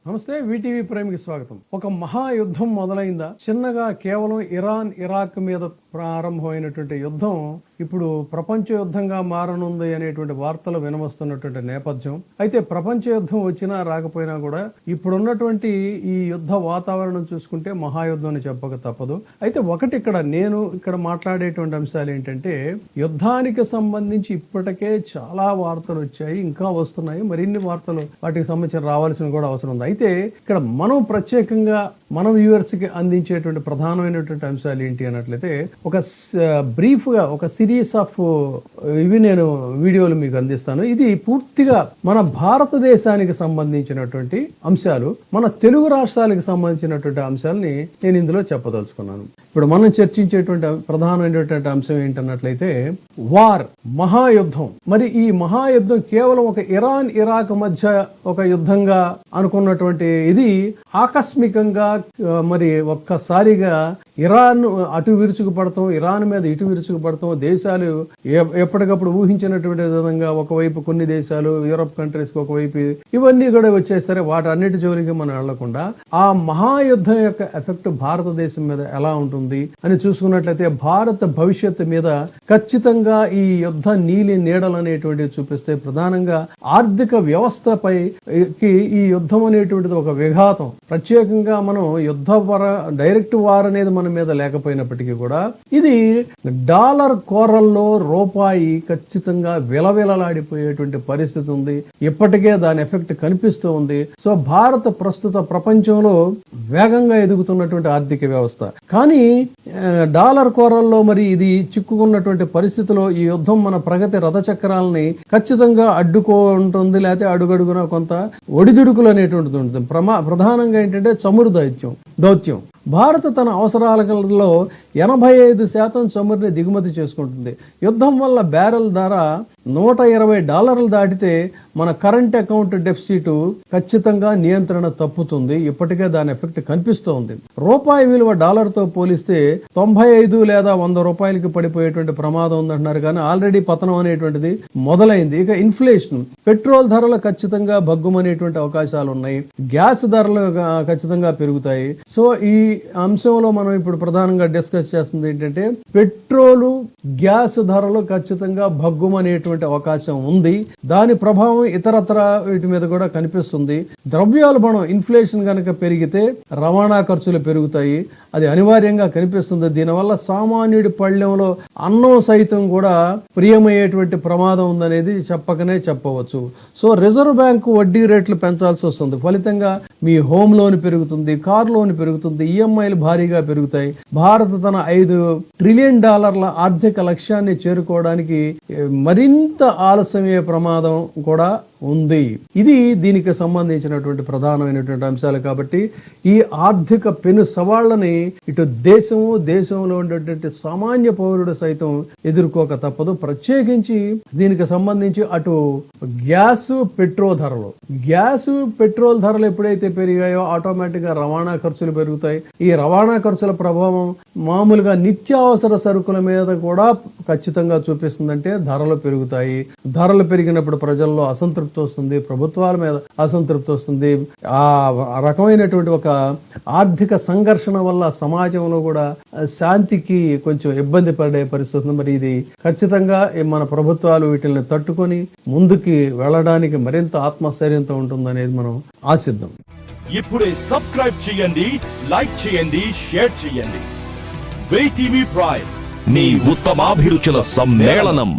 నమస్తే, వీటీవీ ప్రైమ్కి స్వాగతం. ఒక మహాయుద్ధం మొదలైందా? చిన్నగా కేవలం ఇరాన్ ఇరాక్ మీద ప్రారంభమైనటువంటి యుద్ధం ఇప్పుడు ప్రపంచ యుద్ధంగా మారనుంది అనేటువంటి వార్తలు వినవస్తున్నటువంటి నేపథ్యం. అయితే ప్రపంచ యుద్ధం వచ్చినా రాకపోయినా కూడా ఇప్పుడున్నటువంటి ఈ యుద్ధ వాతావరణం చూసుకుంటే మహాయుద్ధం అని చెప్పక తప్పదు. అయితే ఒకటి ఇక్కడ మాట్లాడేటువంటి అంశాలు ఏంటంటే, యుద్ధానికి సంబంధించి ఇప్పటికే చాలా వార్తలు వచ్చాయి, ఇంకా వస్తున్నాయి, మరిన్ని వార్తలు వాటికి సంబంధించి రావాల్సిన కూడా అవసరం ఉంది. అయితే ఇక్కడ మనం ప్రత్యేకంగా మన వ్యూవర్స్ కి అందించేటువంటి ప్రధానమైనటువంటి అంశాలు ఏంటి అన్నట్లయితే, ఒక బ్రీఫ్ గా ఒక సిరీస్ ఆఫ్ ఇవి నేను వీడియోలు మీకు అందిస్తాను. ఇది పూర్తిగా మన భారతదేశానికి సంబంధించినటువంటి అంశాలు, మన తెలుగు రాష్ట్రాలకు సంబంధించినటువంటి అంశాలని నేను ఇందులో చెప్పదలుచుకున్నాను. ఇప్పుడు మనం చర్చించేటువంటి ప్రధానమైనటువంటి అంశం ఏంటన్నట్లయితే వార్, మహాయుద్ధం. మరి ఈ మహాయుద్ధం కేవలం ఒక ఇరాన్ ఇరాక్ మధ్య ఒక యుద్ధంగా అనుకున్నటువంటి ఇది ఆకస్మికంగా మరి ఒక్కసారిగా ఇరాన్ అటు విరుచుకుపడతాం, ఇరాన్ మీద ఇటు విరుచుకుపడతాం, దేశాలు ఎప్పటికప్పుడు ఊహించినటువంటి విధంగా ఒకవైపు కొన్ని దేశాలు యూరప్ కంట్రీస్ కి ఒకవైపు ఇవన్నీ కూడా వచ్చేసరి వాటన్నిటి జోలికి మనం వెళ్లకుండా ఆ మహాయుద్ధం యొక్క ఎఫెక్ట్ భారతదేశం మీద ఎలా ఉంటుంది అని చూసుకున్నట్లయితే భారత భవిష్యత్తు మీద ఖచ్చితంగా ఈ యుద్ధ నీలి నీడలు అనేటువంటివి చూపిస్తే, ప్రధానంగా ఆర్థిక వ్యవస్థపై ఈ యుద్ధం అనేటువంటిది ఒక విఘాతం. ప్రత్యేకంగా మనం డైరెక్ట్ వార్ అనేది మన మీద లేకపోయినప్పటికీ కూడా ఇది డాలర్ కోరల్లో రూపాయి ఖచ్చితంగా విలవిలలాడిపోయేటువంటి పరిస్థితి ఉంది. ఇప్పటికే దాని ఎఫెక్ట్ కనిపిస్తూ ఉంది. సో భారత ప్రస్తుత ప్రపంచంలో వేగంగా ఎదుగుతున్నటువంటి ఆర్థిక వ్యవస్థ, కానీ డాలర్ కోరల్లో మరి ఇది చిక్కుకున్నటువంటి పరిస్థితిలో ఈ యుద్ధం మన ప్రగతి రథచక్రాలని ఖచ్చితంగా అడ్డుకుంటుంది, లేకపోతే అడుగడుగున కొంత ఒడిదుడుకులు అనేటువంటిది ఉంటుంది. ప్రధానంగా ఏంటంటే చమురు దౌత్యం. భారత్ తన అవసరాలలో 85% చమురుని దిగుమతి చేసుకుంటుంది. యుద్ధం వల్ల బ్యారెల్ ధర $120 దాటితే మన కరెంట్ అకౌంట్ డెఫిసిట్ ఖచ్చితంగా నియంత్రణ తప్పుతుంది. ఇప్పటికే దాని ఎఫెక్ట్ కనిపిస్తూ ఉంది. రూపాయి విలువ డాలర్తో పోలిస్తే 95 లేదా 100 రూపాయలకి పడిపోయేటువంటి ప్రమాదం ఉందంటున్నారు, కానీ ఆల్రెడీ పతనం అనేటువంటిది మొదలైంది. ఇక ఇన్ఫ్లేషన్, పెట్రోల్ ధరలు ఖచ్చితంగా భగ్గుమనేటువంటి అవకాశాలు ఉన్నాయి. గ్యాస్ ధరలు ఖచ్చితంగా పెరుగుతాయి. సో ఈ అంశంలో మనం ఇప్పుడు ప్రధానంగా డిస్కస్ చేస్తుంది ఏంటంటే, పెట్రోలు గ్యాస్ ధరలు ఖచ్చితంగా భగ్గుమనేటువంటి అవకాశం ఉంది. దాని ప్రభావం ఇతరత్ర వీటి మీద కూడా కనిపిస్తుంది. ద్రవ్యోల్బణం, ఇన్ఫ్లేషన్ కనుక పెరిగితే రవాణా ఖర్చులు పెరుగుతాయి, అది అనివార్యంగా కనిపిస్తుంది. దీనివల్ల సామాన్యుడి పళ్ళెంలో అన్నం సైతం కూడా ప్రియమయ్యేటువంటి ప్రమాదం ఉందనేది చెప్పకనే చెప్పవచ్చు. సో రిజర్వ్ బ్యాంకు వడ్డీ రేట్లు పెంచాల్సి వస్తుంది. ఫలితంగా మీ హోమ్ లోన్ పెరుగుతుంది, కార్ లోన్ పెరుగుతుంది, ఈఎంఐలు భారీగా పెరుగుతాయి. భారత్ తన $5 ట్రిలియన్ ఆర్థిక లక్ష్యాన్ని చేరుకోవడానికి మరింత ఆలస్యమయ్యే ప్రమాదం కూడా ఉంది. ఇది దీనికి సంబంధించినటువంటి ప్రధానమైనటువంటి అంశాలు. కాబట్టి ఈ ఆర్థిక పెను సవాళ్లని ఇటు దేశంలో ఉండేటువంటి సామాన్య పౌరుడు సైతం ఎదుర్కోక తప్పదు. ప్రత్యేకించి దీనికి సంబంధించి అటు గ్యాస్ పెట్రోల్ ధరలు ఎప్పుడైతే పెరిగాయో ఆటోమేటిక్ గా రవాణా ఖర్చులు పెరుగుతాయి. ఈ రవాణా ఖర్చుల ప్రభావం మామూలుగా నిత్యావసర సరుకుల మీద కూడా ఖచ్చితంగా చూపిస్తుందంటే ధరలు పెరుగుతాయి. ధరలు పెరిగినప్పుడు ప్రజల్లో అసంతృప్తి వస్తుంది, ప్రభుత్వాల మీద అసంతృప్తి వస్తుంది. ఆ రకమైనటువంటి ఒక ఆర్థిక సంఘర్షణ వల్ల సమాజంలో కూడా శాంతికి కొంచెం ఇబ్బంది పడే పరిస్థితి. మరి ఇది ఖచ్చితంగా మన ప్రభుత్వాలు వీటిని తట్టుకొని ముందుకి వెళ్ళడానికి మరింత ఆత్మస్థైర్యంతో ఉంటుందనేది మనం ఆశిద్దాం. ఇప్పుడే సబ్స్క్రైబ్ చేయండి, లైక్ చేయండి, షేర్ చేయండి. వీటీవీ ప్రైమ్, మీ ఉత్తమాభిరుచుల సమ్మేళనం.